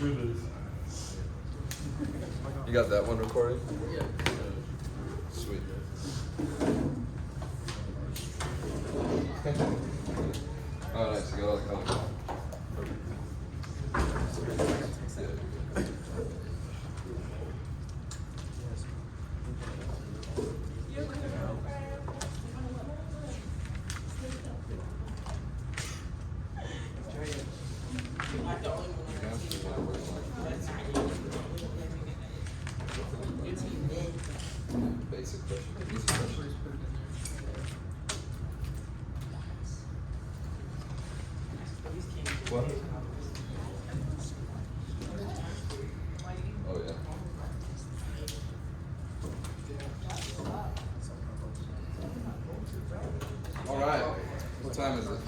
You got that one recording? Yeah. Sweet. Oh, nice. You got all the colors. Basic question. Easy question. What? Oh yeah. All right. What time is it?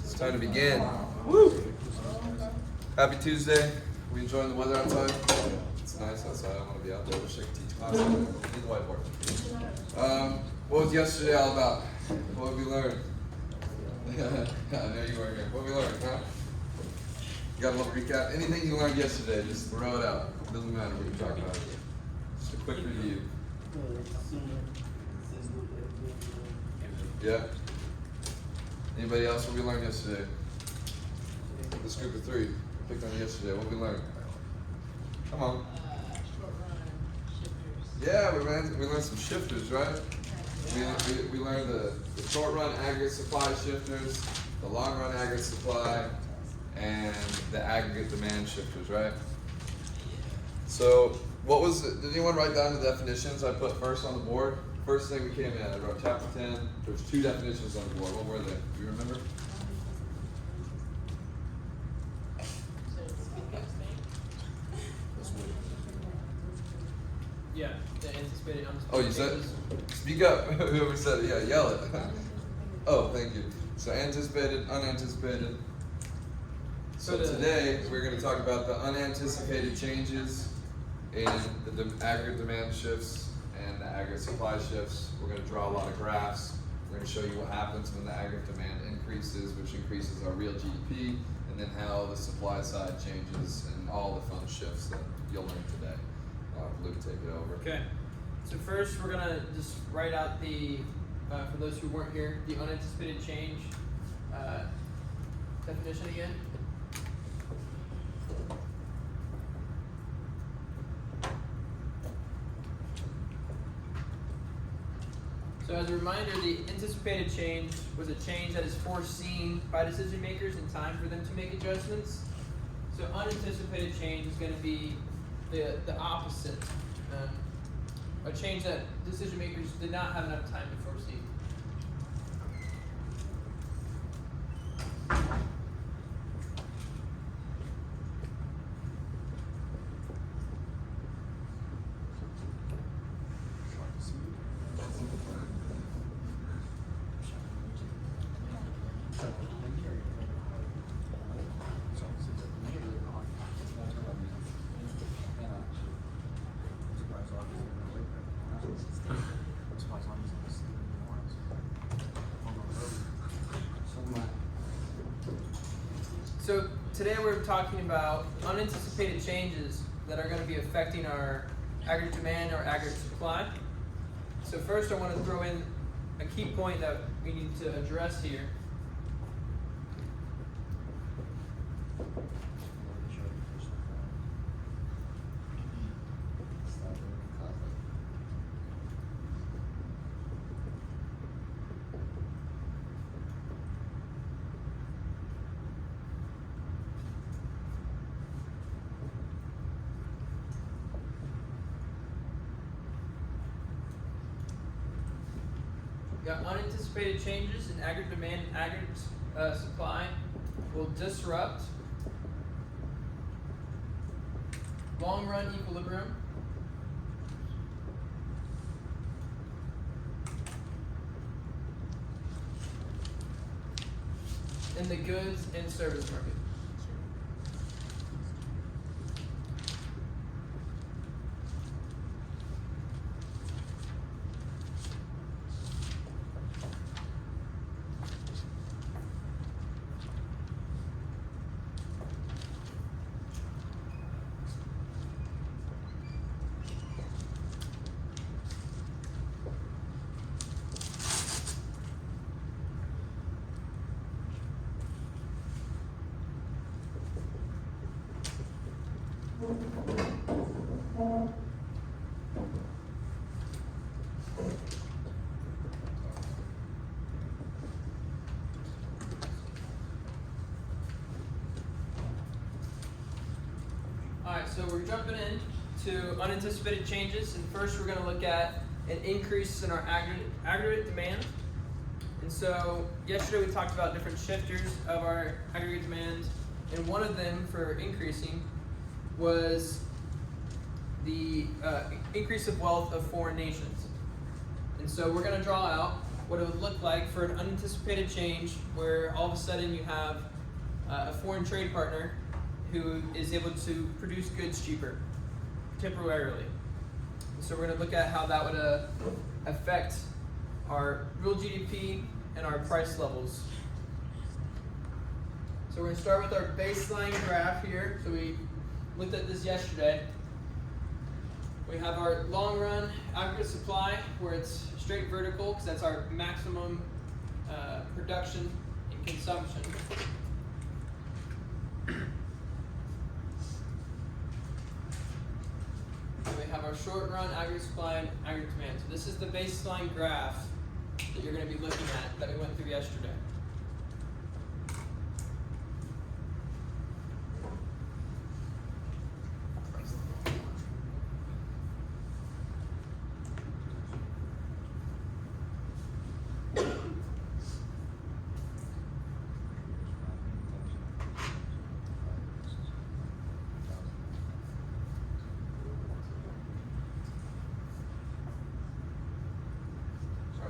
It's time to begin. Woo! Happy Tuesday. We enjoying the weather outside? It's nice outside. I want to be out there. I wish I could teach class. I need the whiteboard. What was yesterday all about? What did we learn? I know you weren't here. What did we learn, huh? You got a little recap? Anything you learned yesterday, just throw it out. It doesn't matter what you're talking about. Just a quick review. Yeah? Anybody else? What we learned yesterday? This group of three picked on yesterday. What did we learn? Come on. Short run shifters. Yeah, we learned some shifters, right? We learned the short run aggregate supply shifters, the long run aggregate supply, and the aggregate demand shifters, right? So what was it? Did anyone write down the definitions I put first on the board? First thing we came in, I wrote chapter 10. There's two definitions on the board. What were they? Do you remember? Yeah, the anticipated. Oh, you said? Speak up. Whoever said it, yeah, yell it. Oh, thank you. So anticipated, unanticipated. So today we're going to talk about the unanticipated changes in the aggregate demand shifts and the aggregate supply shifts. We're going to draw a lot of graphs. We're going to show you what happens when the aggregate demand increases, which increases our real GDP, and then how the supply side changes and all the fun shifts that you'll learn today. Luke, take it over. Okay. So first, we're gonna just write out the, for those who weren't here, the unanticipated change definition again. So as a reminder, the anticipated change was a change that is foreseen by decision makers in time for them to make adjustments. So unanticipated change is going to be the opposite, a change that decision makers did not have enough time to foresee. So today we're talking about unanticipated changes that are going to be affecting our aggregate demand or aggregate supply. So first I want to throw in a key point that we need to address here. Unanticipated changes in aggregate demand and aggregate supply will disrupt long-run equilibrium in the goods and service market. we're jumping in to unanticipated changes, and first we're going to look at an increase in our aggregate demand. And so yesterday we talked about different shifters of our aggregate demand, and one of them for increasing was the increase of wealth of foreign nations. And so we're going to draw out what it would look like for an unanticipated change where all of a sudden you have a foreign trade partner who is able to produce goods cheaper temporarily. And so we're going to look at how that would affect our real GDP and our price levels. So we're going to start with our baseline graph here. So we looked at this yesterday. We have our long run aggregate supply where it's straight vertical because that's our maximum production and consumption. And we have our short run aggregate supply and aggregate demand. So this is the baseline graph that you're going to be looking at that we went through yesterday.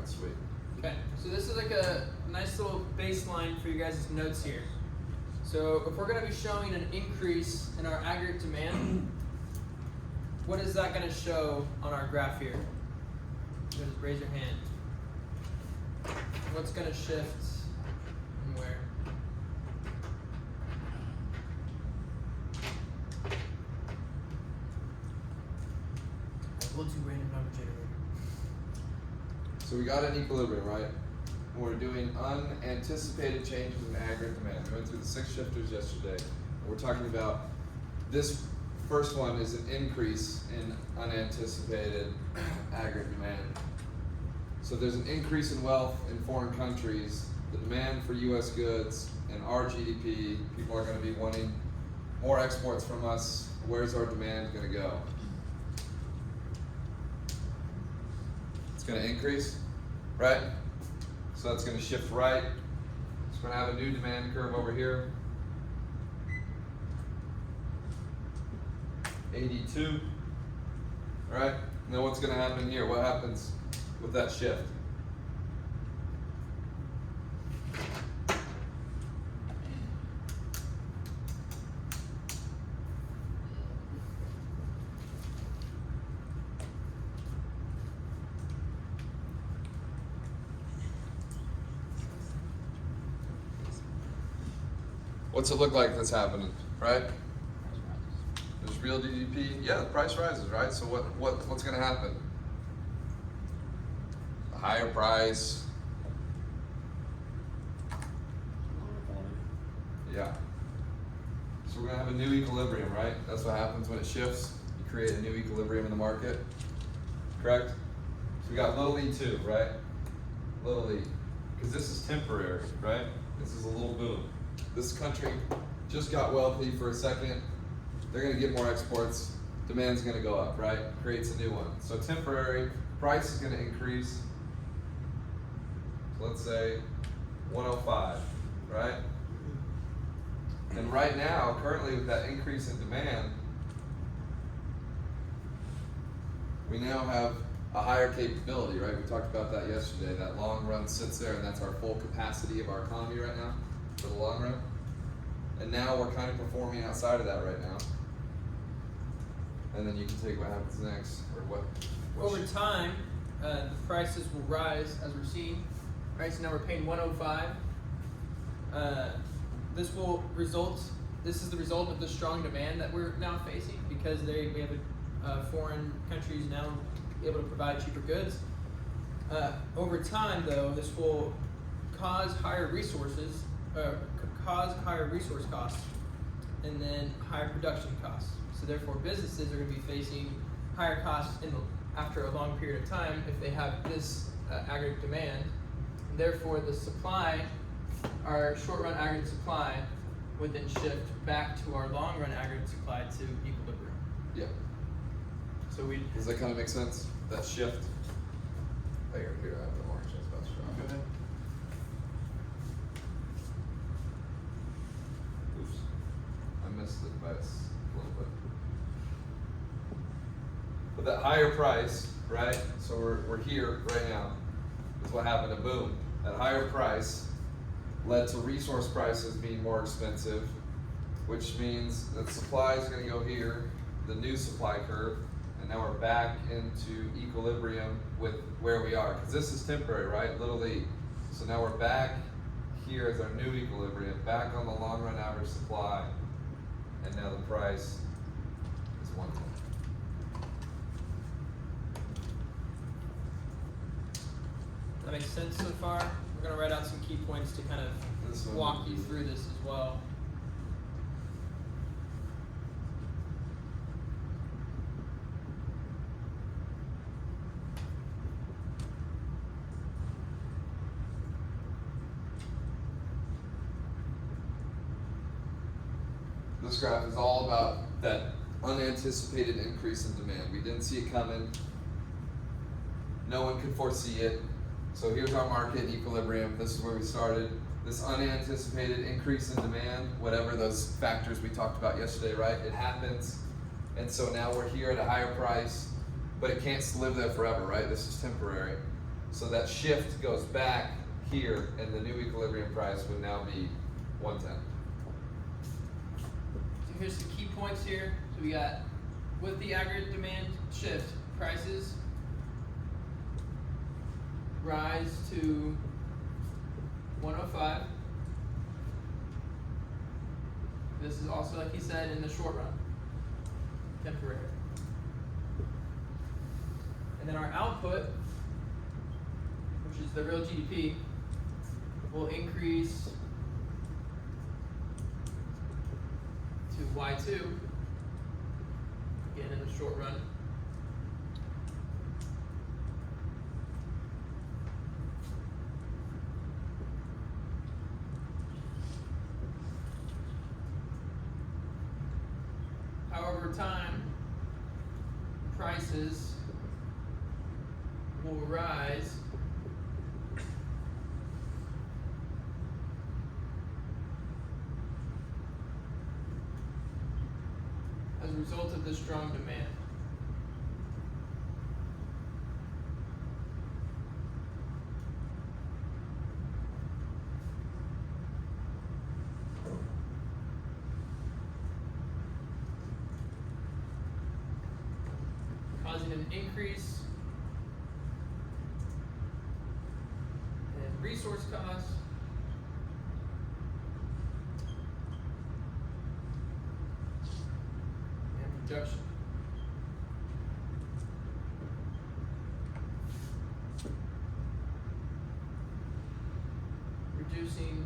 Sweet. Okay, so this is like a nice little baseline for you guys' notes here. So if we're going to be showing an increase in our aggregate demand, what is that going to show on our graph here? Just raise your hand. What's going to shift and where? We'll do random number generator. So we got an equilibrium, right? We're doing unanticipated changes in aggregate demand. We went through the 6 shifters yesterday. We're talking about this first one is an increase in unanticipated aggregate demand. So there's an increase in wealth in foreign countries, the demand for US goods, and our GDP. People are going to be wanting more exports from us. Where's our demand going to go? It's going to increase, right? So that's going to shift right. It's going to have a new demand curve over here. 82, right? And then what's going to happen here? What happens with that shift? What's it look like that's happening, right? There's real GDP. Yeah, the price rises, right? So what's going to happen? A higher price. Yeah. So we're going to have a new equilibrium, right? That's what happens when it shifts. You create a new equilibrium in the market. Correct? So we got little e2, right? Little e. Because this is temporary, right? This is a little boom. This country just got wealthy for a second. They're going to get more exports. Demand's going to go up, right? Creates a new one. So temporary, price is going to increase. So let's say 105, right? And right now, currently with that increase in demand, we now have a higher capability, right? We talked about that yesterday. That long run sits there, and that's our full capacity of our economy right now. For the long run. And now we're kind of performing outside of that right now. And then you can take what happens next, or what Over time, the prices will rise as we're seeing. Right, so now we're paying 105. This is the result of the strong demand that we're now facing because we have foreign countries now able to provide cheaper goods. Over time, though, this will cause higher resource costs and then higher production costs. So therefore businesses are going to be facing higher costs after a long period of time if they have this aggregate demand. And therefore the supply, our short run aggregate supply would then shift back to our long run aggregate supply to equilibrium. Yeah. So we Does that kind of make sense? That shift? Here, I have the orange. That's about to go ahead. Oops. I missed it by a little bit. But that higher price, right? So we're here right now. Is what happened to boom. That higher price led to resource prices being more expensive, which means that supply is going to go here, the new supply curve, and now we're back into equilibrium with where we are. Because this is temporary, right? Little e. So now we're back here as our new equilibrium, back on the long run average supply, and now the price is 110. That makes sense so far. We're going to write out some key points to kind of walk you through this as well. This graph is all about that unanticipated increase in demand. We didn't see it coming. No one could foresee it. So here's our market equilibrium. This is where we started. This unanticipated increase in demand, whatever those factors we talked about yesterday, right? It happens. And so now we're here at a higher price, but it can't live there forever, right? This is temporary. So that shift goes back here, and the new equilibrium price would now be 110. So here's some key points here. So we got, with the aggregate demand shift, prices rise to 105. This is also, like he said, in the short run, temporary. And then our output, which is the real GDP, will increase to Y2, again in the short run. However, time, prices will rise as a result of the strong demand. Causing an increase in resource costs and production. Reducing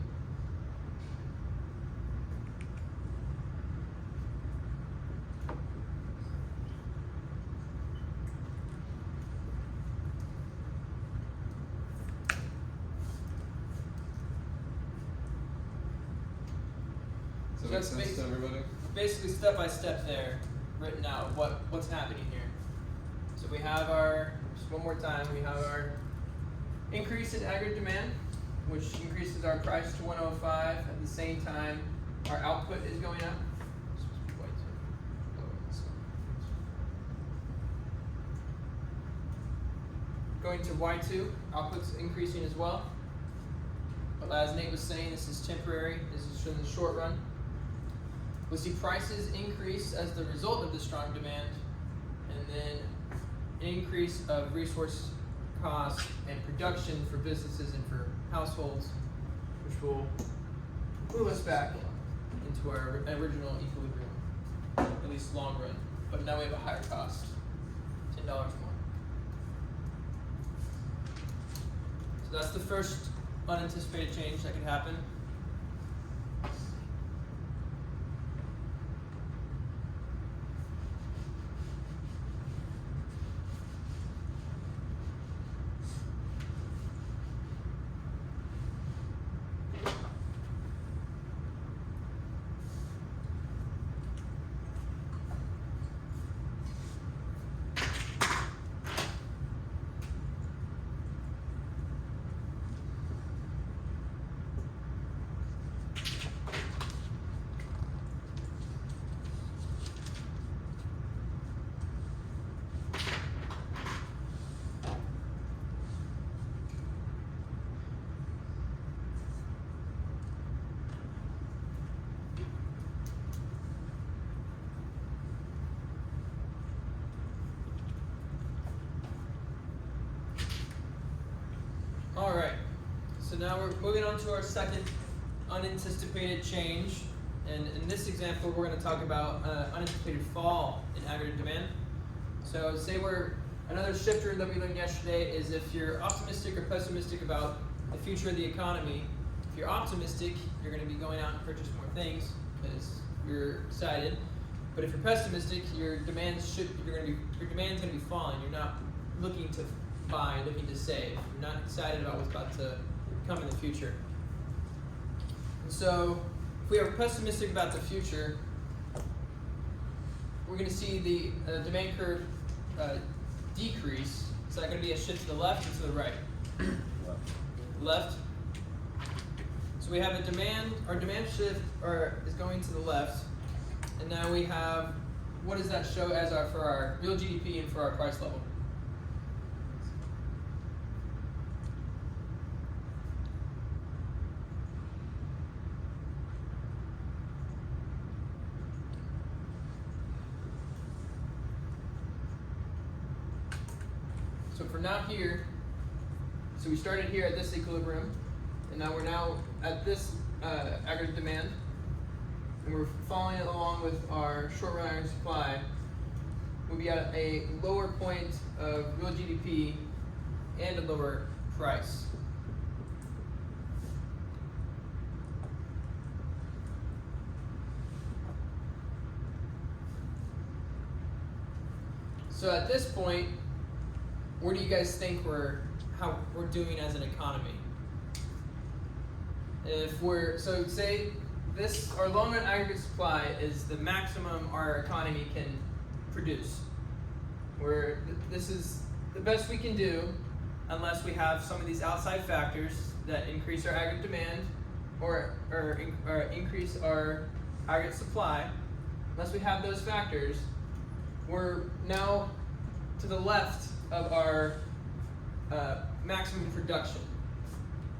Does that make sense to everybody? Basically step by step there, written out what's happening here. So we have our, just one more time, we have our increase in aggregate demand, which increases our price to 105. At the same time, our output is going up. Going to Y2, output's increasing as well. But as Nate was saying, this is temporary. This is in the short run. We'll see prices increase as the result of the strong demand, and then an increase of resource costs and production for businesses and for households, which will move us back into our original equilibrium, at least long run. But now we have a higher cost, $10 more. So that's the first unanticipated change that could happen. So now we're moving on to our second unanticipated change. And in this example, we're going to talk about unanticipated fall in aggregate demand. So say another shifter that we learned yesterday is if you're optimistic or pessimistic about the future of the economy. If you're optimistic, you're going to be going out and purchase more things because you're excited. But if you're pessimistic, your demand's going to be falling. You're not looking to buy, looking to save. You're not excited about what's about to come in the future. And so, if we are pessimistic about the future, we're going to see the demand curve decrease. Is that going to be a shift to the left or to the right? Left. So we have our demand shift is going to the left, and now we have, what does that show as for our real GDP and for our price level? So for now here, so we started here at this equilibrium, and now we're at this aggregate demand, and we're following along with our short run iron supply. We'll be at a lower point of real GDP and a lower price. So at this point, where do you guys think how we're doing as an economy? So say our long run aggregate supply is the maximum our economy can produce. This is the best we can do unless we have some of these outside factors that increase our aggregate demand or increase our aggregate supply. Unless we have those factors, we're now to the left of our maximum production.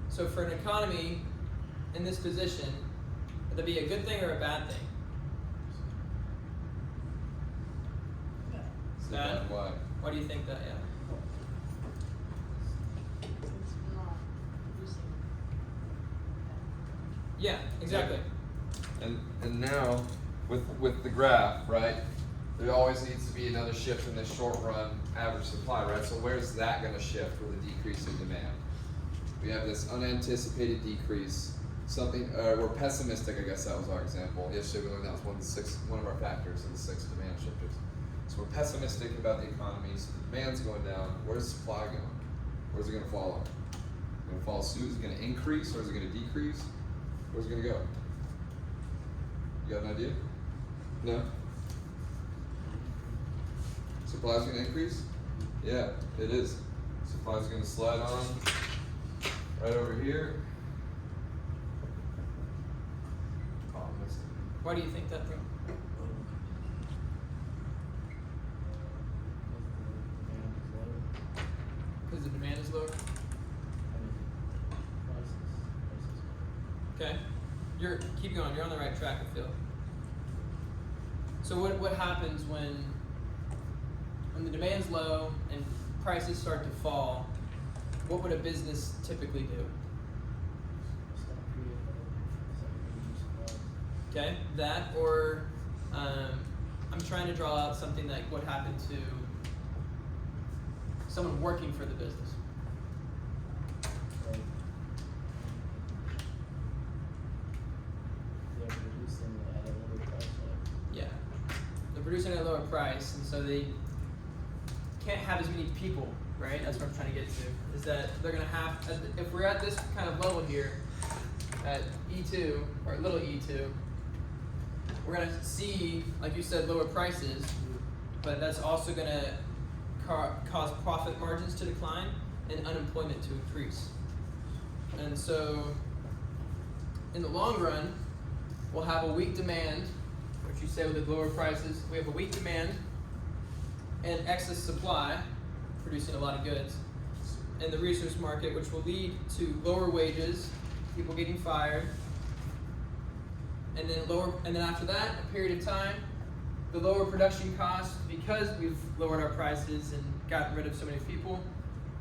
So for an economy in this position, would that be a good thing or a bad thing? Bad? Why? Why do you think that? Yeah, exactly. And now with the graph, right? There always needs to be another shift in the short run average supply, right? So where's that going to shift with a decrease in demand? We have this unanticipated decrease. We're pessimistic, I guess that was our example. Yesterday we learned that was one of our factors in the 6 demand shifters. So we're pessimistic about the economy, so the demand's going down. Where's supply going? Where's it going to fall? Is it going to fall soon? Is it going to increase or is it going to decrease? Where's it going to go? You got an idea? No? Supply's going to increase? Yeah, it is. Supply's going to slide on right over here. Why do you think that, bro? Because the demand is lower? Okay. Keep going. You're on the right track, I feel. So what happens when the demand's low and prices start to fall? What would a business typically do? Okay, that or I'm trying to draw out something like what happened to someone working for the business. Yeah, they're producing at a lower price, and so they can't have as many people, right? That's what I'm trying to get to. Is that they're gonna have, if we're at this kind of level here, at E2 or little E2. We're going to see, like you said, lower prices, but that's also going to cause profit margins to decline and unemployment to increase. And so, in the long run, we'll have a weak demand, which you say with the lower prices, we have a weak demand and excess supply, producing a lot of goods, in the resource market, which will lead to lower wages, people getting fired, and then after that, a period of time, the lower production costs because we've lowered our prices and gotten rid of so many people.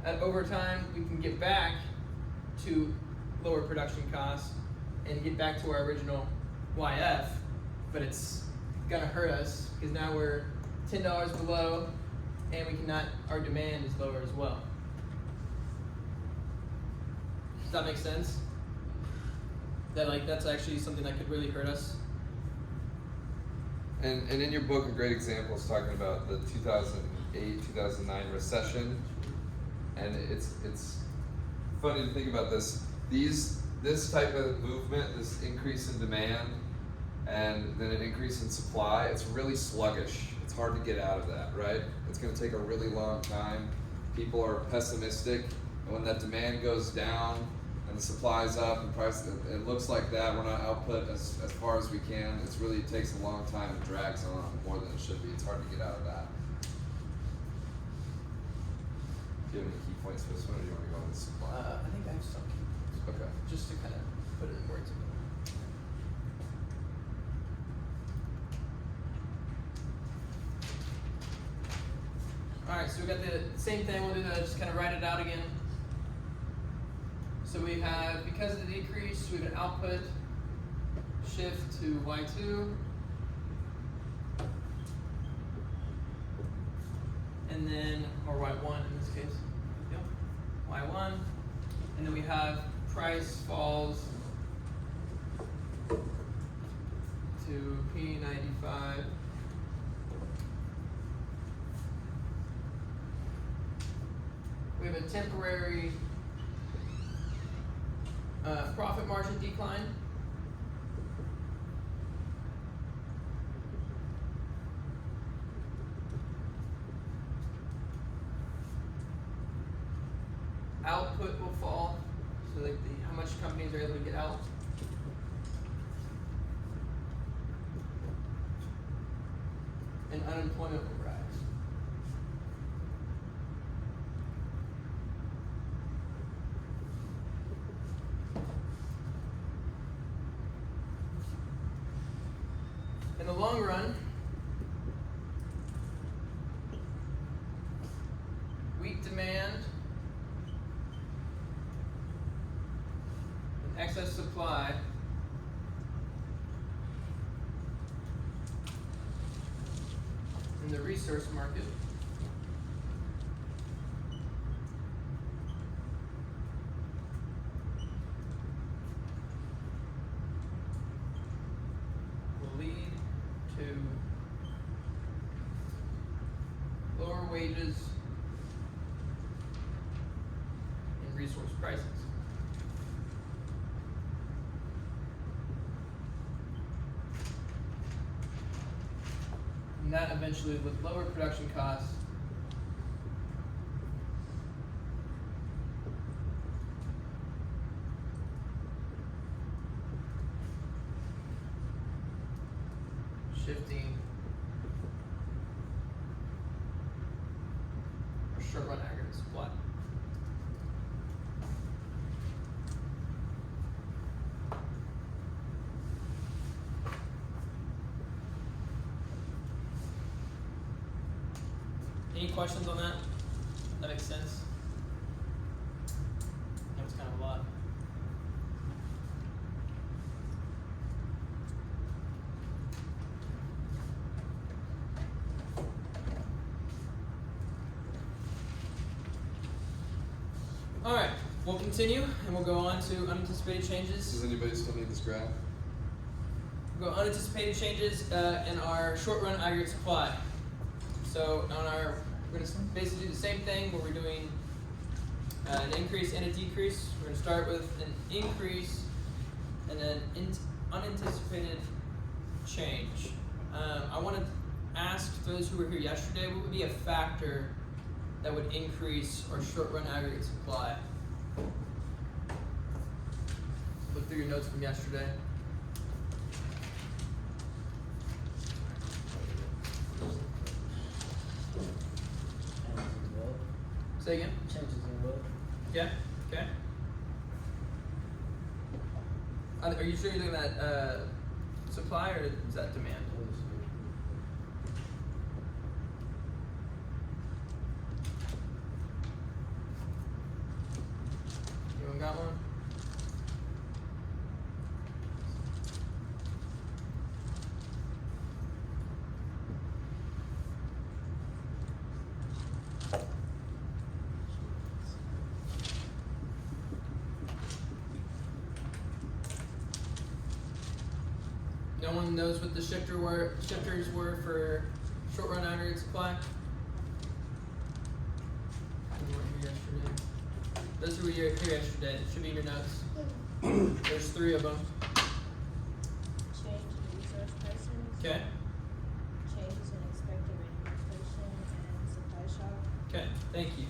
Over time, we can get back to lower production costs and get back to our original YF, but it's gonna hurt us because now we're $10 below and we cannot, our demand is lower as well. Does that make sense? That like that's actually something that could really hurt us. And in your book, a great example is talking about the 2008-2009 recession, and it's funny to think about this. This type of movement, this increase in demand, and then an increase in supply, it's really sluggish. It's hard to get out of that, right? It's going to take a really long time. People are pessimistic, and when that demand goes down and the supply's up and price, it looks like that. We're not output as far as we can. It takes a long time. It drags on more than it should be. It's hard to get out of that. Do you have any key points for this one, or do you want to go on the supply? I think I have some key points. Okay. Just to kind of put it in words. Alright, so we got the same thing, we'll do that, just kind of write it out again. So we have, because of the decrease, we have an output shift to Y2. And then, or Y1 in this case. Yep. Y1. And then we have price falls to P95. We have a temporary profit margin decline. Output will fall, so like how much companies are able to get out. And unemployment will rise. In the long run, weak demand and excess supply in the resource market will lead to lower wages and resource prices. And that eventually, with lower production costs, shifting or short run aggregate supply. Any questions on that? That makes sense? That was kind of a lot. Alright, we'll continue and we'll go on to unanticipated changes. Does anybody still need this graph? We'll go unanticipated changes in our short run aggregate supply. So on our, we're going to basically do the same thing where we're doing an increase and a decrease. We're going to start with an increase and then unanticipated change. I want to ask those who were here yesterday, what would be a factor that would increase our short run aggregate supply? Look through your notes from yesterday. Say again? Changes in wealth. Yeah, okay. Are you sure you're looking at supply or is that demand? Anyone got one? No one knows what the shifters were for short run aggregate supply? You weren't here yesterday. Those who were here yesterday, it should be in your notes. There's 3 of them. Change in resource pricing. Okay. Changes in expected rate of inflation and supply shock. Okay, thank you.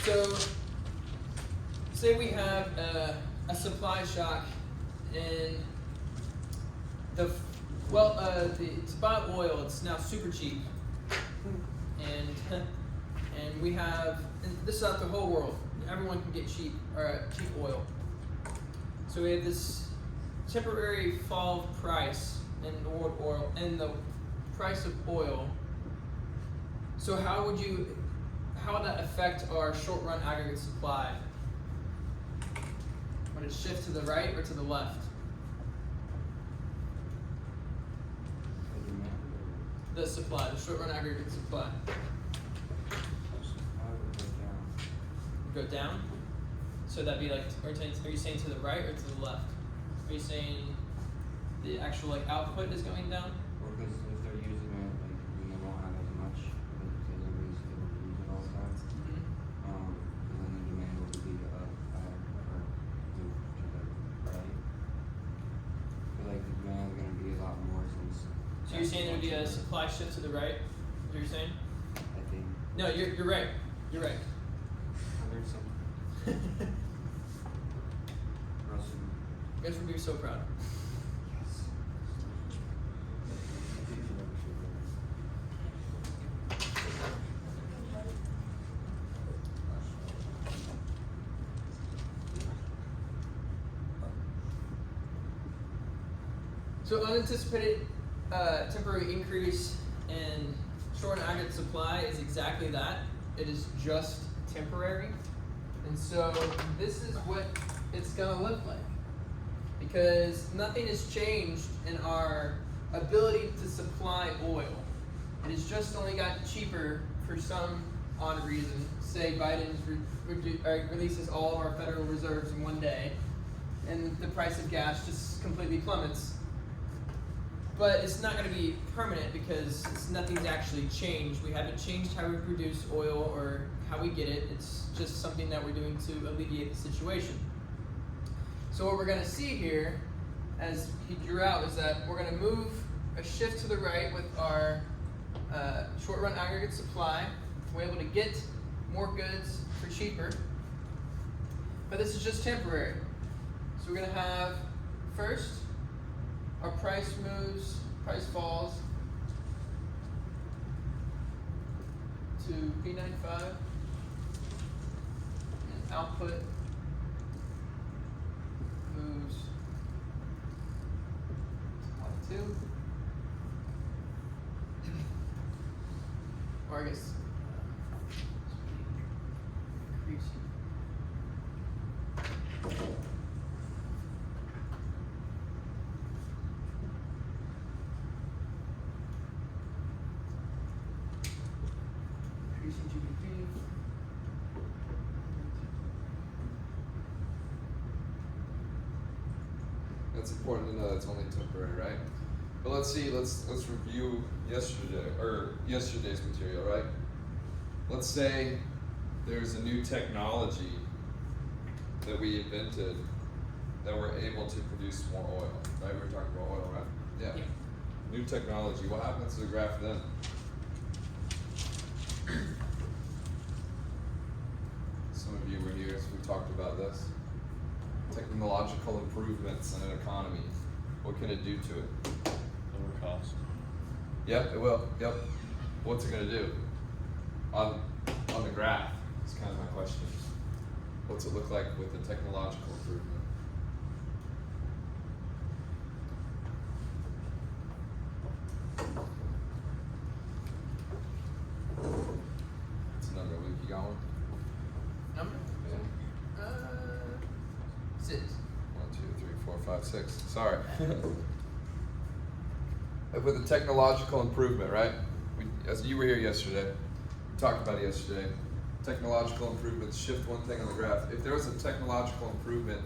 So, say we have a supply shock and to buy oil, it's now super cheap. And we have, and this is out the whole world, everyone can get cheap oil. So we have this temporary fall of price in the world oil and the price of oil. So how would that affect our short run aggregate supply? Would it shift to the right or to the left? The supply, the short run aggregate supply. Go down? So that'd be like, are you saying to the right or to the left? Are you saying the actual like output is going down? Or because if they're using it, like we won't have as much because everybody's able to use it all the time. And then the demand will be up or to the right. But like the demand is gonna be a lot more since. So you're saying there'd be a supply shift to the right? Is what you're saying? I think. No, you're right. You're right. I learned something. Russell. You guys would be so proud. Yes. So unanticipated temporary increase in short and aggregate supply is exactly that. It is just temporary. And so this is what it's gonna look like. Because nothing has changed in our ability to supply oil. It has just only gotten cheaper for some odd reason. Say Biden releases all of our federal reserves in one day, and the price of gas just completely plummets. But it's not going to be permanent because nothing's actually changed. We haven't changed how we produce oil or how we get it. It's just something that we're doing to alleviate the situation. So what we're going to see here, as he drew out, is that we're going to move a shift to the right with our short run aggregate supply. We're able to get more goods for cheaper. But this is just temporary. So we're going to have first, our price falls to P95, and output moves to 2. Or I guess increasing. GDP. That's important to know. That's only temporary, right? But let's review yesterday's material, right? Let's say there's a new technology that we invented that we're able to produce more oil, right? We were talking about oil, right? Yeah. New technology. What happens to the graph then? Some of you were here, so we talked about this. Technological improvements in an economy. What can it do to it? Lower cost. Yep, it will. Yep. What's it going to do? On the graph, is kind of my question. What's it look like with the technological improvement? What's the number, Luke? You got one? Number? Yeah. 6. 1, 2, 3, 4, 5, 6. Sorry. With the technological improvement, right? As you were here yesterday, we talked about it yesterday. Technological improvements shift one thing on the graph. If there was a technological improvement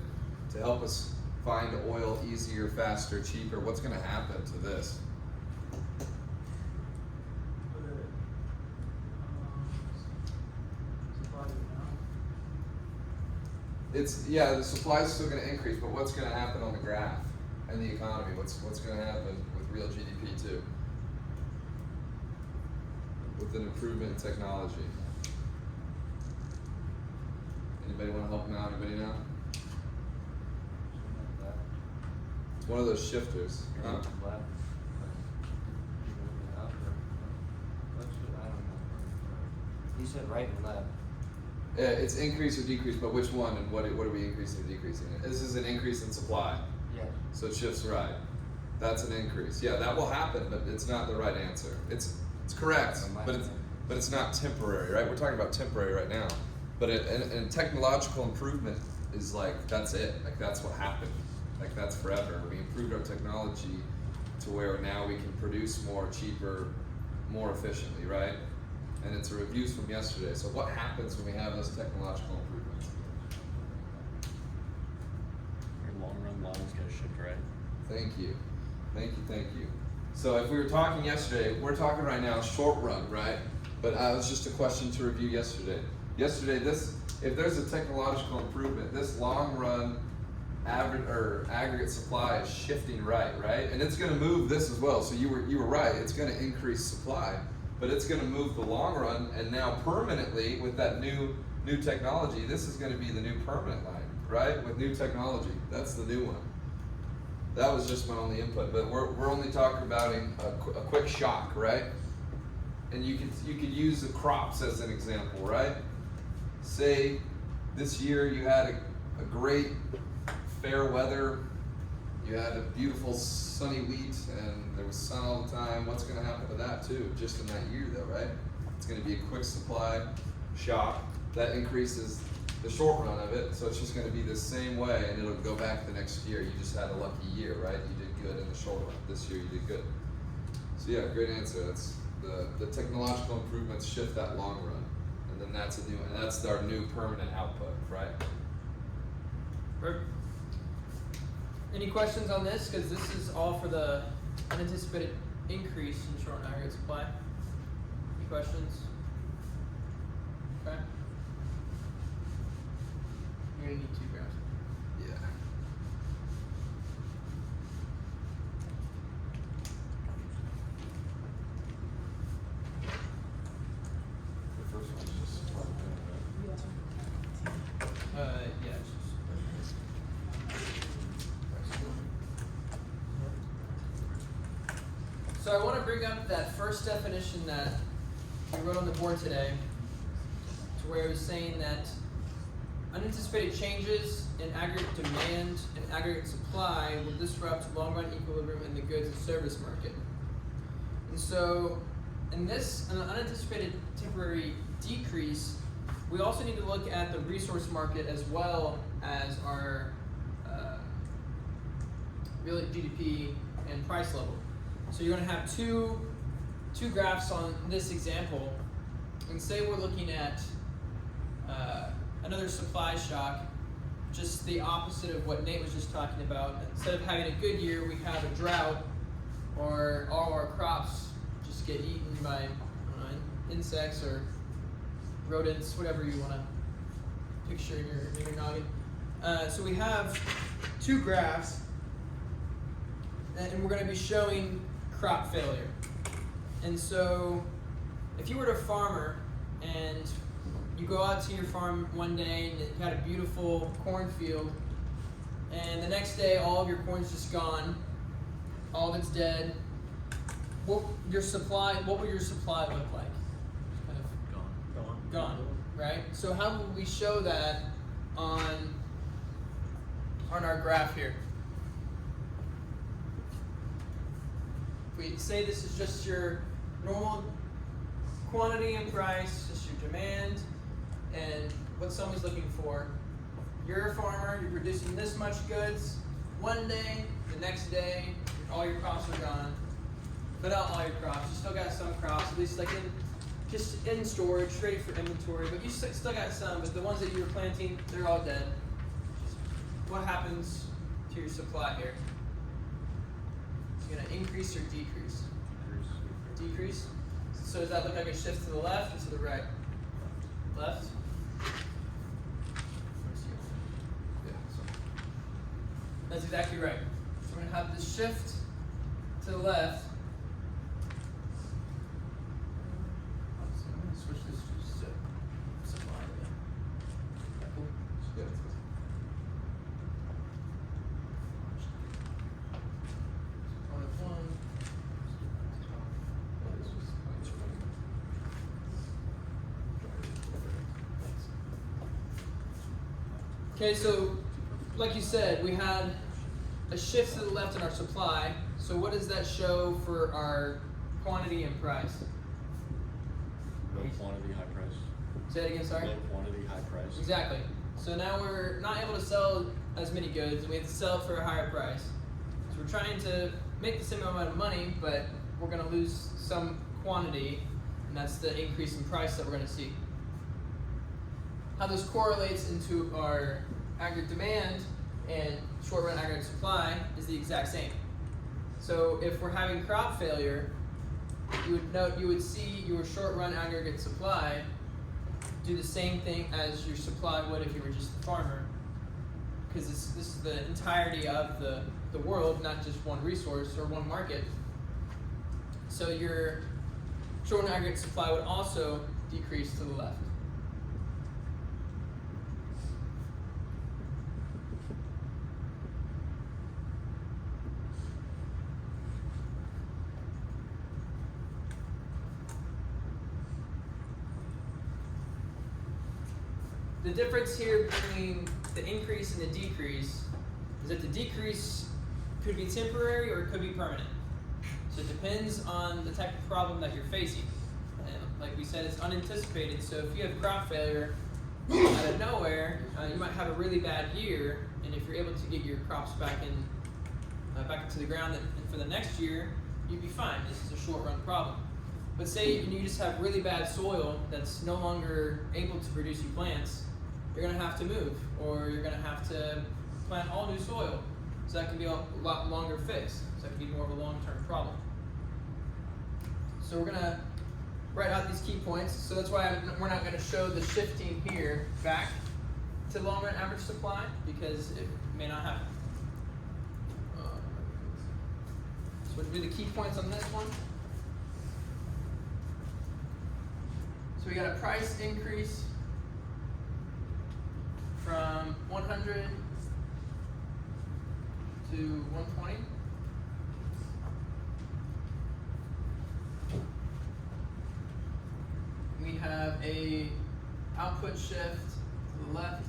to help us find oil easier, faster, cheaper, what's going to happen to this? The supply is still going to increase, but what's going to happen on the graph and the economy? What's going to happen with real GDP too? With an improvement in technology. Anybody want to help me out? Anybody know? It's one of those shifters. Huh? You said right and left. It's increase or decrease, but which one and what are we increasing or decreasing? This is an increase in supply. Yeah. So it shifts right. That's an increase. Yeah, that will happen, but it's not the right answer. It's correct, but it's not temporary, right? We're talking about temporary right now. But and technological improvement is like, that's it. Like that's what happened. Like that's forever. We improved our technology to where now we can produce more, cheaper, more efficiently, right? And it's a reviews from yesterday. So what happens when we have those technological improvements? Your long run line's gonna shift right. Thank you. Thank you. So if we were talking yesterday, we're talking right now short run, right? But it was just a question to review yesterday. Yesterday, if there's a technological improvement, this long run average or aggregate supply is shifting right? And it's gonna move this as well. So you were right, it's gonna increase supply, but it's gonna move the long run, and now permanently with that new technology, this is gonna be the new permanent line, right? With new technology, that's the new one. That was just my only input, but we're only talking about a quick shock, right? And you could use the crops as an example, right? Say this year you had a great fair weather, you had a beautiful sunny wheat, and there was sun all the time. What's going to happen to that too, just in that year though, right? It's going to be a quick supply shock that increases the short run of it, so it's just going to be the same way, and it'll go back the next year. You just had a lucky year, right? You did good in the short run. This year you did good. So yeah, great answer. That's the technological improvements shift that long run, and then that's our new permanent output, right? Perfect. Any questions on this? Because this is all for the unanticipated increase in short and aggregate supply. Any questions? Okay. You're gonna need 2 graphs. Yeah. The first one's just Yeah. It's just so I want to bring up that first definition that we wrote on the board today, to where it was saying that unanticipated changes in aggregate demand and aggregate supply will disrupt long-run equilibrium in the goods and service market. And so, in this an unanticipated temporary decrease, we also need to look at the resource market as well as our real GDP and price level. So you're going to have two graphs on this example, and say we're looking at another supply shock, just the opposite of what Nate was just talking about. Instead of having a good year, we have a drought, or all our crops just get eaten by insects or rodents, whatever you want to picture in your noggin. So we have 2 graphs, and we're going to be showing crop failure. And so if you were a farmer and you go out to your farm one day and you had a beautiful cornfield, and the next day all of your corn's just gone, all of it's dead, what would your supply look like? Kind of gone, right? So how would we show that on our graph here? We say this is just your normal quantity and price, just your demand and what someone's looking for. You're a farmer, you're producing this much goods one day, the next day, all your crops are gone. But not all your crops, you still got some crops, at least like just in storage, ready for inventory, but you still got some, but the ones that you were planting, they're all dead. What happens to your supply here? It's going to increase or decrease? Decrease. So does that look like a shift to the left or to the right? Left? Yeah. That's exactly right. So we're going to have this shift to the left. So I'm going to switch this to supply again. Cool. Yeah. Okay, so like you said, we had a shift to the left in our supply. So what does that show for our quantity and price? Low quantity, high price. Say it again, sorry? Low quantity, high price. Exactly. So now we're not able to sell as many goods, and we have to sell it for a higher price. So we're trying to make the same amount of money, but we're going to lose some quantity, and that's the increase in price that we're going to see. How this correlates into our aggregate demand and short run aggregate supply is the exact same. So if we're having crop failure, you would see your short run aggregate supply do the same thing as your supply would if you were just the farmer, because this is the entirety of the world, not just one resource or one market. So your short run aggregate supply would also decrease to the left. The difference here between the increase and the decrease is that the decrease could be temporary or it could be permanent. So it depends on the type of problem that you're facing. And like we said, it's unanticipated. So if you have crop failure out of nowhere, you might have a really bad year. And if you're able to get your crops back into the ground and for the next year, you'd be fine. This is a short-run problem. But say you just have really bad soil that's no longer able to produce you plants, you're going to have to move, or you're going to have to plant all new soil. So that can be a lot longer fix. So that can be more of a long-term problem. So we're going to write out these key points. So that's why we're not going to show the shifting here back to long-run average supply, because it may not happen. So we'll do the key points on this one. So we got a price increase from 100 to 120. We have a output shift to the left.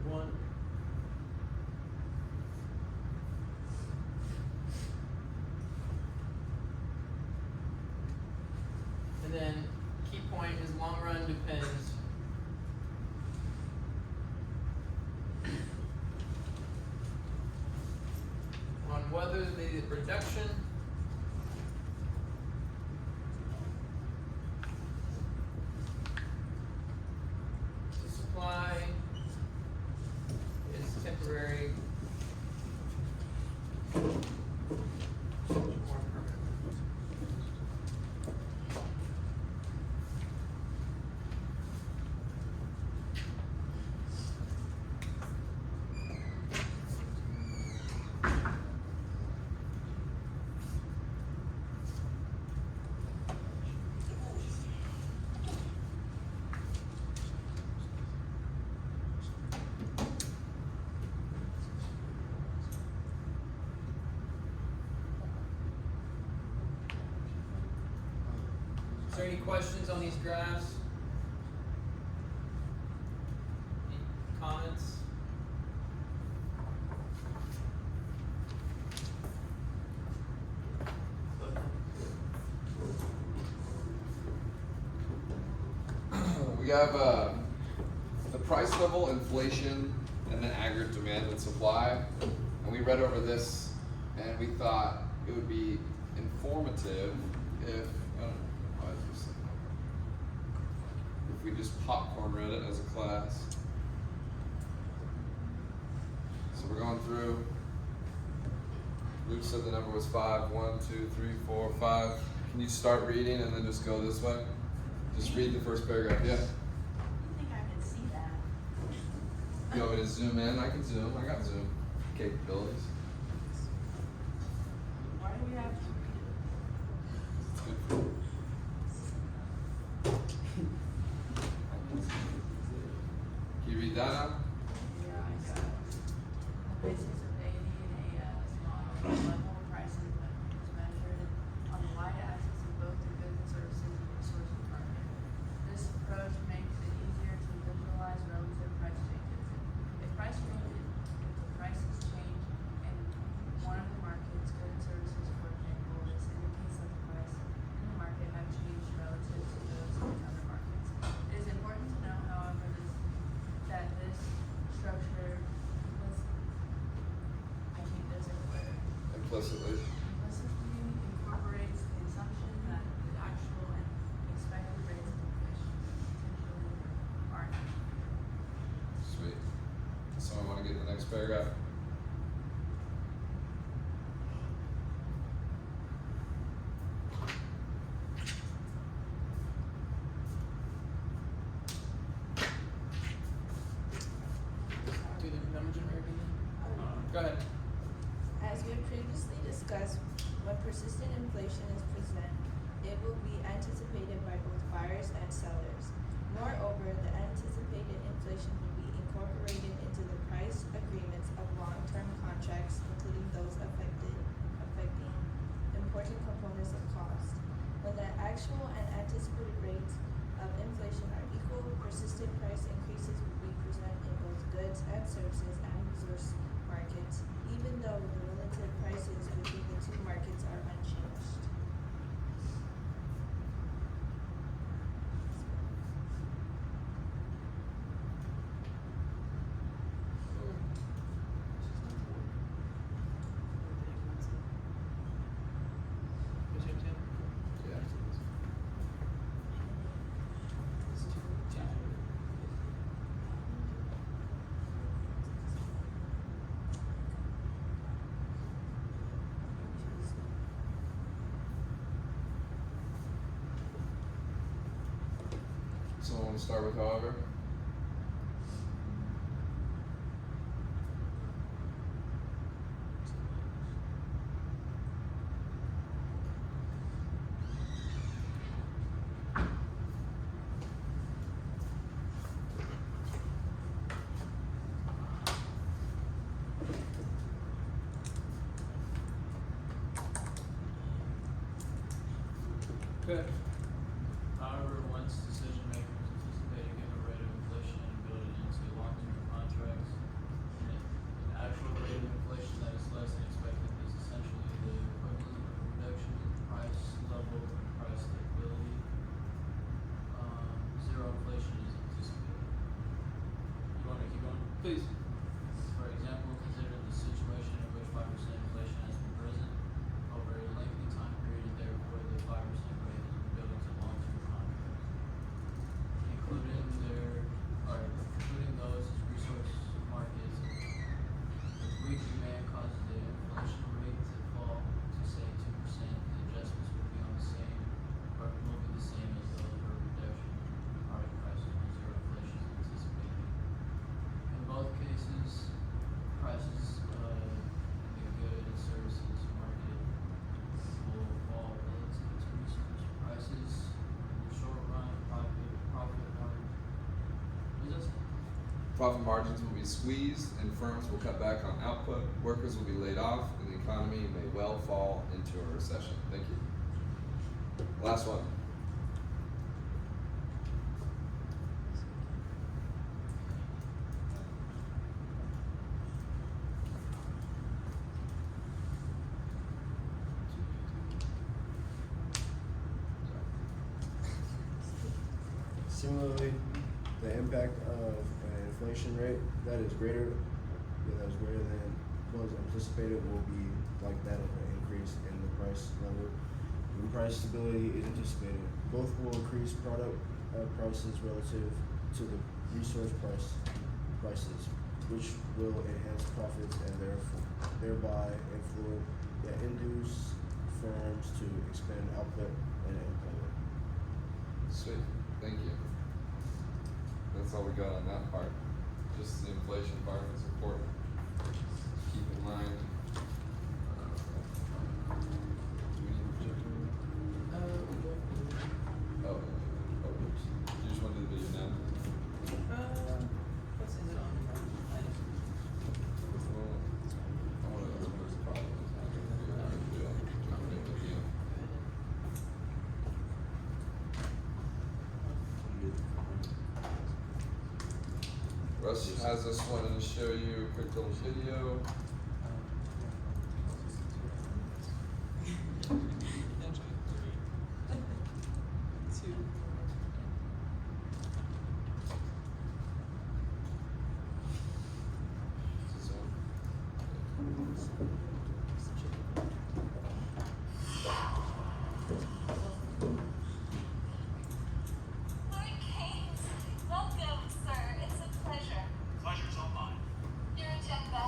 One. And then key point is long run depends on whether the production to supply is temporary or permanent. Is there any questions on these graphs? Any comments? We have the price level, inflation, and then aggregate demand and supply. And we read over this and we thought it would be informative if, I don't know, why is this thing? If we just popcorn read it as a class. So we're going through. Luke said the number was 5. 1, 2, 3, 4, 5. Can you start reading and then just go this way? Just read the first paragraph, yeah. You think I can see that? You want me to zoom in? I can zoom. I got zoom capabilities. Why do we have to read it? It's good for you. Can you read that out? Yeah, I got it. The basis of AD and AS model, level of prices is measured on the y-axis of both the goods and services and resources market. This approach makes it easier to visualize relative price changes. If prices change in one of the markets, goods and services, for example, this indicates that the price in the market have changed relative to those in other markets. It is important to know, however, that this structure Implicitly. implicitly incorporates the assumption that the actual and expected rates of inflation potentially are not. Sweet. Someone want to get the next paragraph? Do the number generator again? Go ahead. As we have previously discussed, when persistent inflation is present, it will be anticipated by both buyers and sellers. Moreover, the anticipated inflation will be incorporated into the price agreements of long-term contracts, including those affecting important components of cost. When the actual and anticipated rates of inflation are equal, persistent price increases will be present in both goods and services and resource markets, even though the relative prices within the two markets are unchanged. Yeah. Someone want to start with however? Good. However, once decision makers anticipate a given rate of inflation and build it into long-term contracts, an actual rate of inflation that is less than expected is essentially the equivalent of a reduction in the price level and price stability. Zero inflation is anticipated. You want to keep going? Please. For example, consider the situation in which 5% inflation has been present over a lengthy time period, and therefore the 5% rate has been built into long-term contracts, including those resource markets. If weak demand causes the inflation rate to fall to say 2%, the adjustments will be the same as those for a reduction in product prices when zero inflation is anticipated. In both cases, prices in the goods and services market will fall relative to resource prices. In the short run, profit margin. What does that say? Profit margins will be squeezed and firms will cut back on output, workers will be laid off, and the economy may well fall into a recession. Thank you. Last one. Similarly, the impact of an inflation rate that is greater than was anticipated will be like that of an increase in the price level when price stability is anticipated. Both will increase product prices relative to the resource prices, which will enhance profits and thereby influence induce firms to expand output and employment. Sweet, thank you. That's all we got on that part. Just the inflation part is important. Keep in mind. Do we need to project? Oh, oops. You just want to do the video now? What's is it on? Well, I want to know what the problem is. I'm gonna do it. I'm gonna do it. Russ has us wanting to show you a quick little video. Is this on? Lord Keynes, welcome, sir. It's a pleasure. Pleasure's all mine. Your agenda.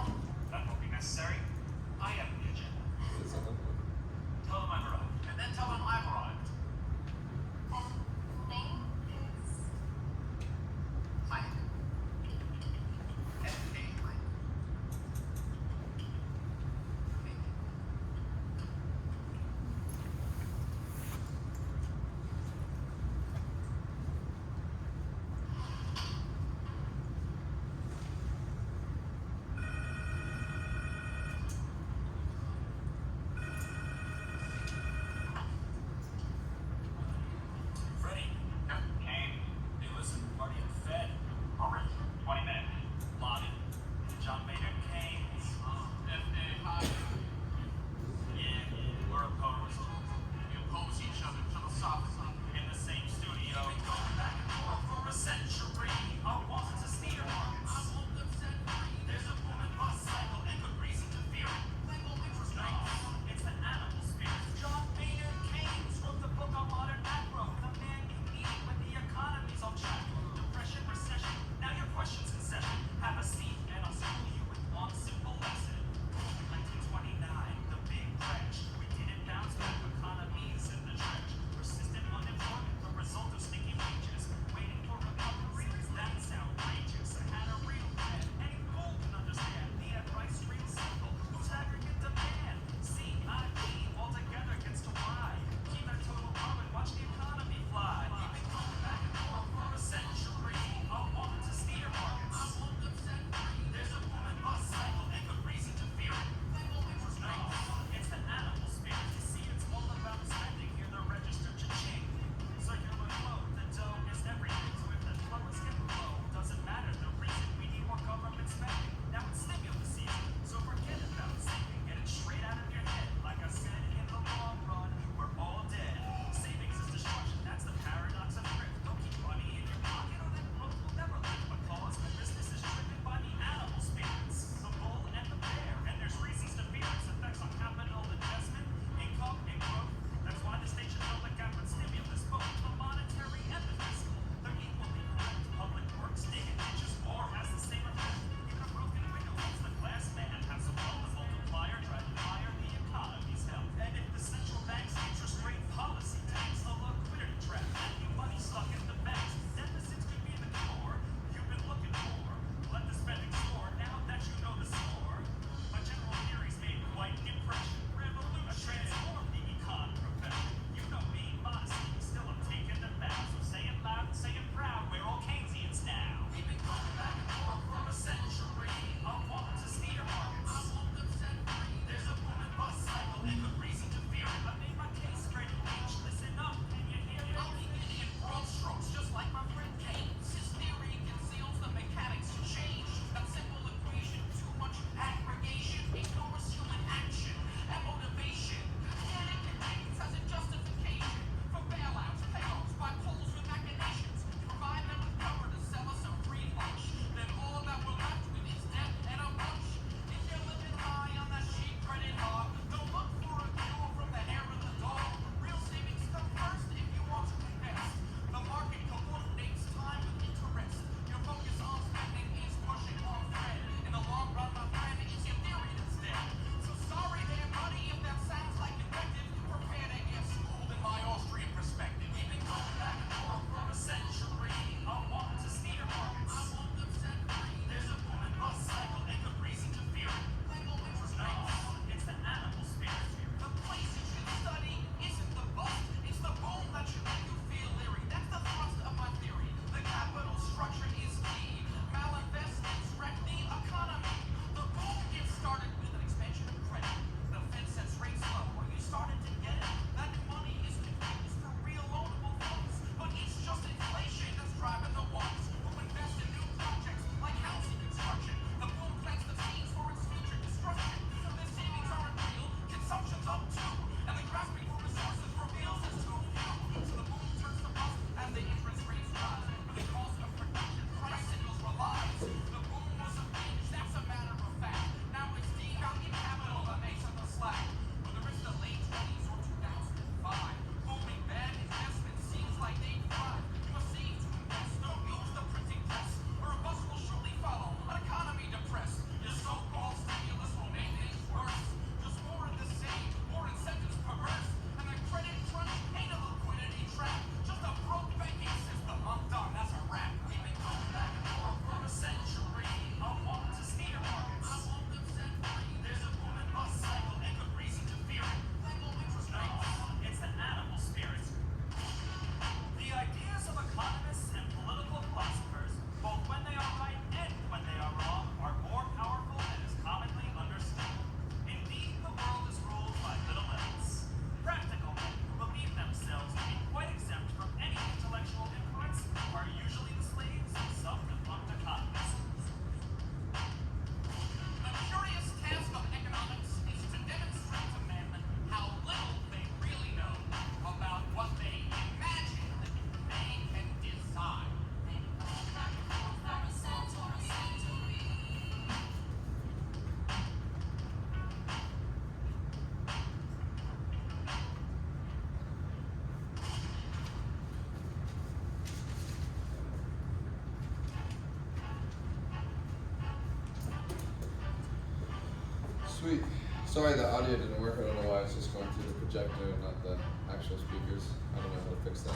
Sweet. Sorry the audio didn't work. I don't know why it's just going through the projector and not the actual speakers. I don't know how to fix that.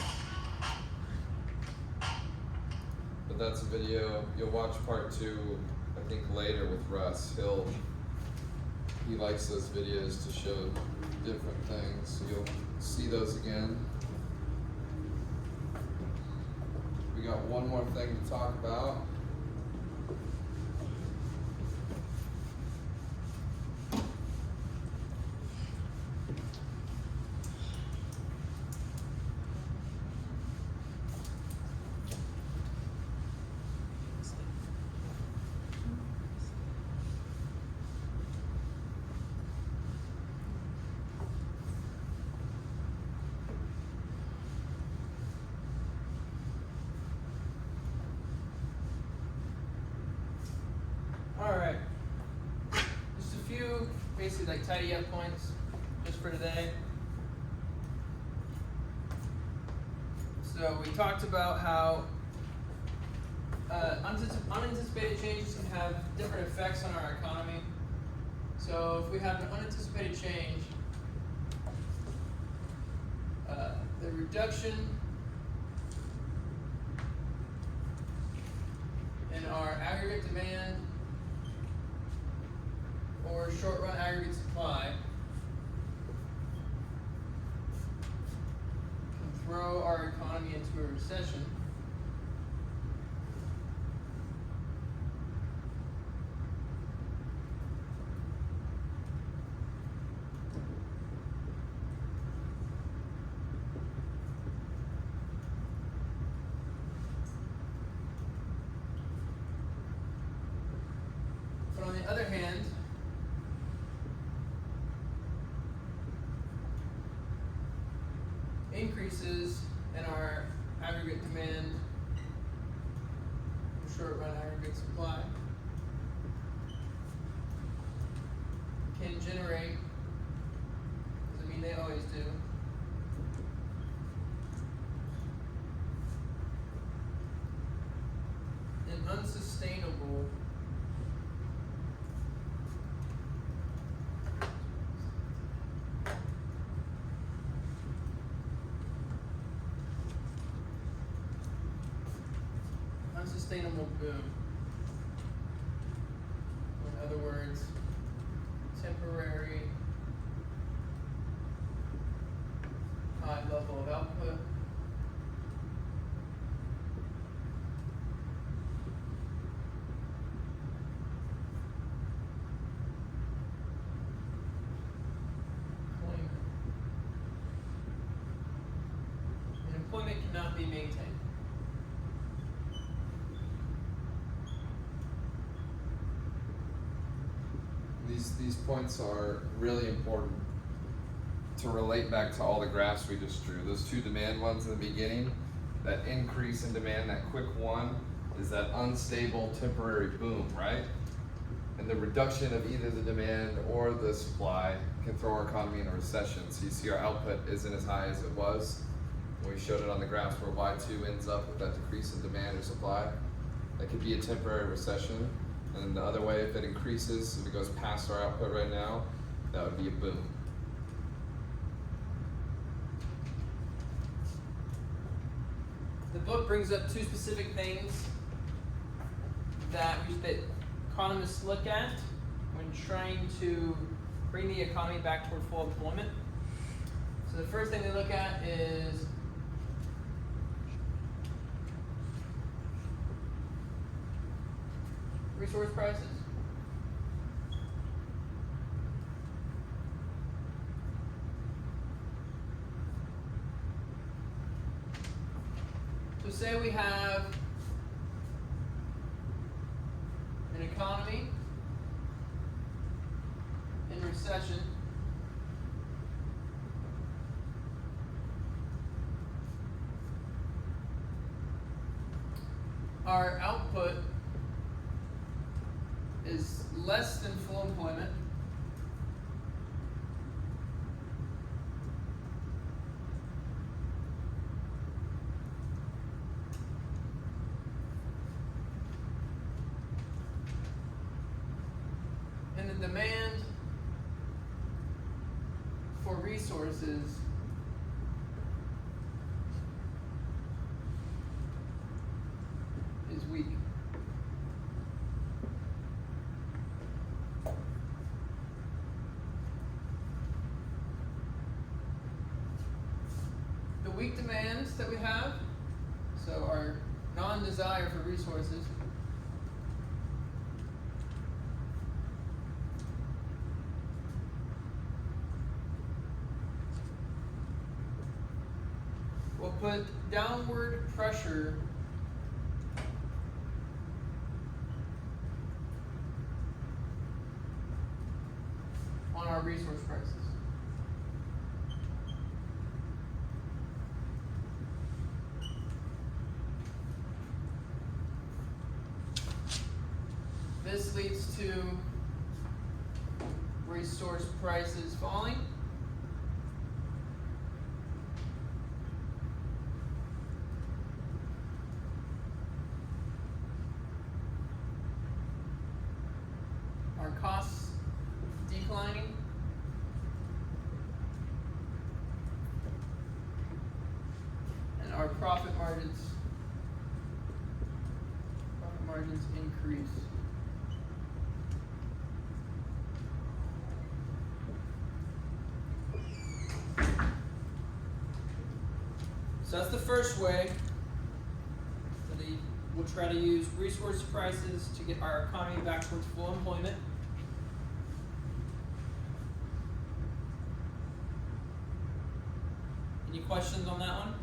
But that's a video. You'll watch part 2, I think, later with Russ. He likes those videos to show different things. So you'll see those again. We got one more thing to talk about. Alright. Just a few basically like tidy up points just for today. So we talked about how unanticipated changes can have different effects on our economy. So if we have an unanticipated change, the reduction in our aggregate demand or short-run aggregate supply can throw our economy into a recession. But on the other hand, increases in our aggregate demand and short-run aggregate supply can generate, doesn't mean they always do, an unsustainable boom. In other words, temporary high level of output employment cannot be maintained. These points are really important to relate back to all the graphs we just drew. Those two demand ones in the beginning, that increase in demand, that quick one, is that unstable temporary boom, right? And the reduction of either the demand or the supply can throw our economy in a recession. So you see our output isn't as high as it was when we showed it on the graphs where Y2 ends up with that decrease in demand or supply. That could be a temporary recession. And the other way, if it increases, if it goes past our output right now, that would be a boom. The book brings up two specific things that economists look at when trying to bring the economy back toward full employment. So the first thing they look at is resource prices. So say we have an economy in recession. Our output is less than full employment. And the demand resources is weak. The weak demands that we have, so our non-desire for resources, will put downward pressure on our resource prices. This leads to resource prices falling. Our costs declining. And our profit margins increase. So that's the first way that we'll try to use resource prices to get our economy back towards full employment. Any questions on that one?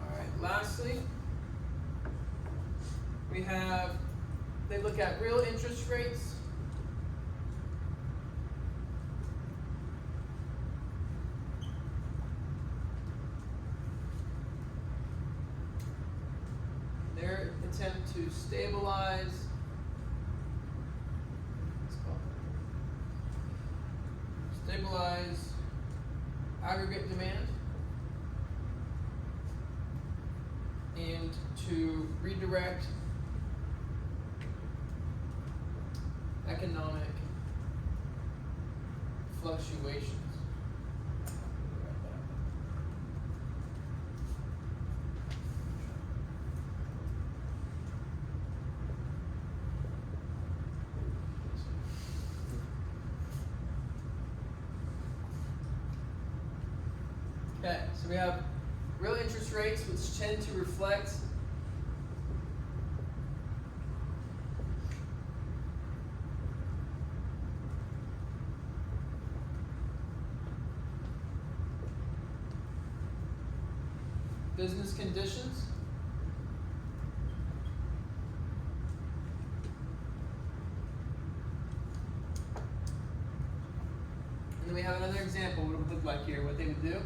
Alright, lastly, they look at real interest rates. Their attempt to stabilize aggregate demand and to redirect economic fluctuations. Okay, so we have real interest rates, which tend to reflect business conditions. And then we have another example of what it would look like here, what they would do.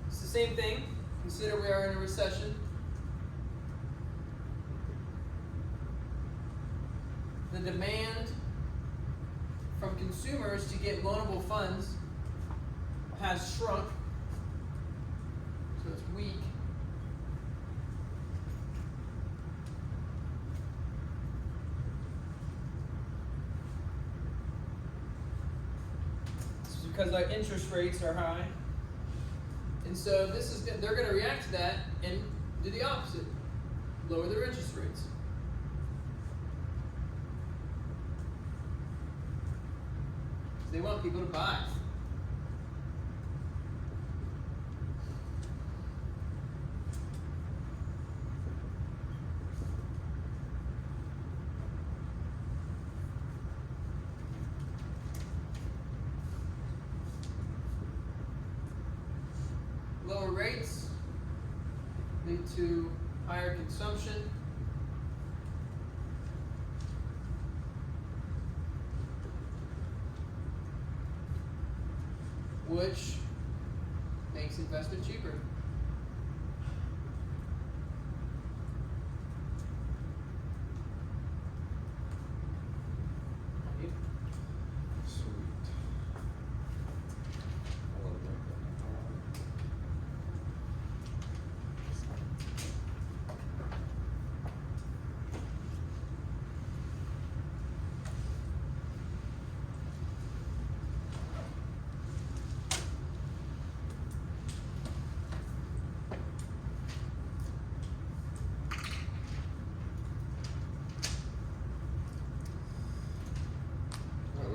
It's the same thing. Consider we are in a recession. The demand from consumers to get loanable funds has shrunk, so it's weak. This is because our interest rates are high. And so they're going to react to that and do the opposite, lower their interest rates. They want people to buy. Lower rates lead to higher consumption. Which makes investment cheaper.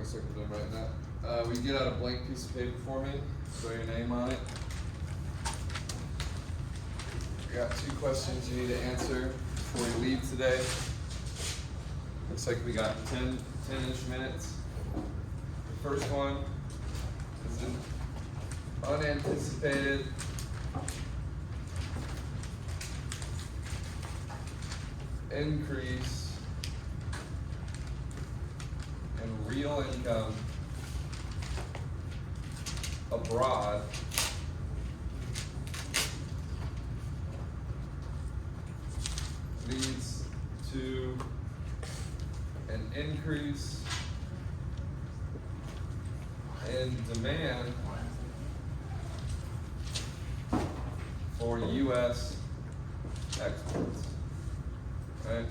circle done writing that. Will you get out a blank piece of paper for me? Throw your name on it. I got 2 questions you need to answer before you leave today. Looks like we got 10-ish minutes. The first one is an unanticipated increase in real income abroad leads to an increase in demand for U.S. exports. Right?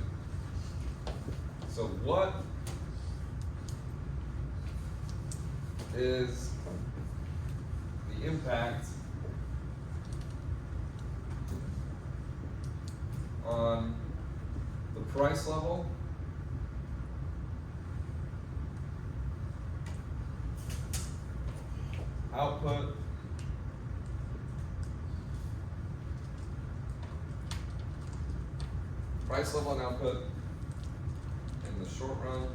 So what is the impact on the price level output price level and output in the short run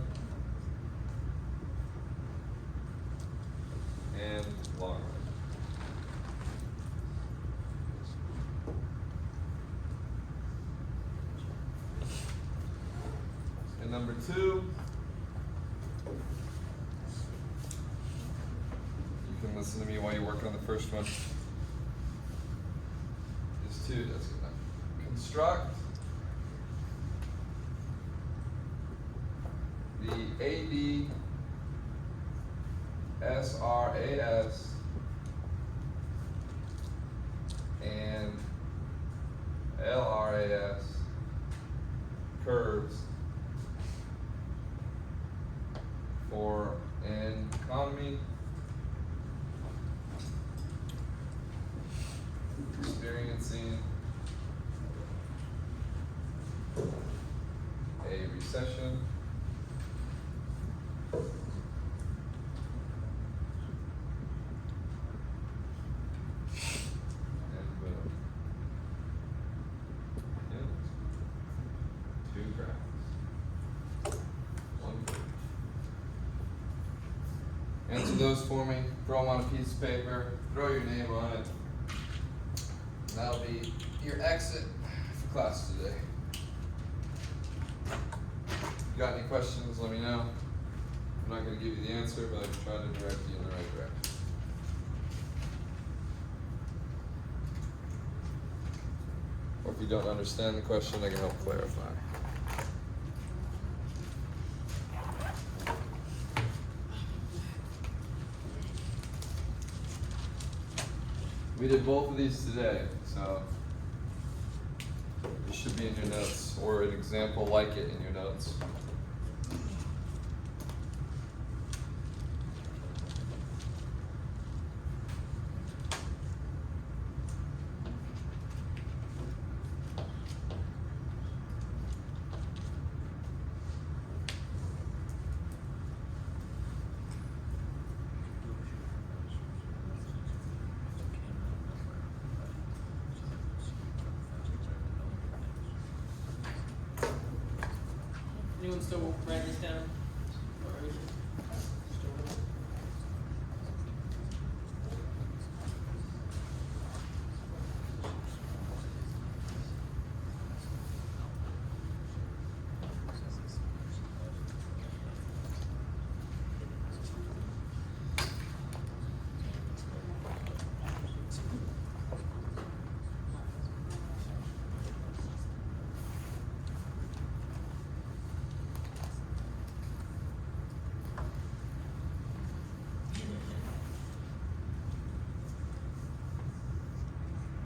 and long run. And number 2, you can listen to me while you work on the first one, is to construct the AD-SRAS and LRAS curves for an economy experiencing a recession and boom. Yep. 2 graphs. 1 page. Answer those for me. Throw them on a piece of paper. Throw your name on it. And that'll be your exit for class today. Got any questions, let me know. I'm not going to give you the answer, but I can try to direct you in the right direction. Or if you don't understand the question, I can help clarify. We did both of these today, so it should be in your notes, or an example like it in your notes. Anyone still write this down?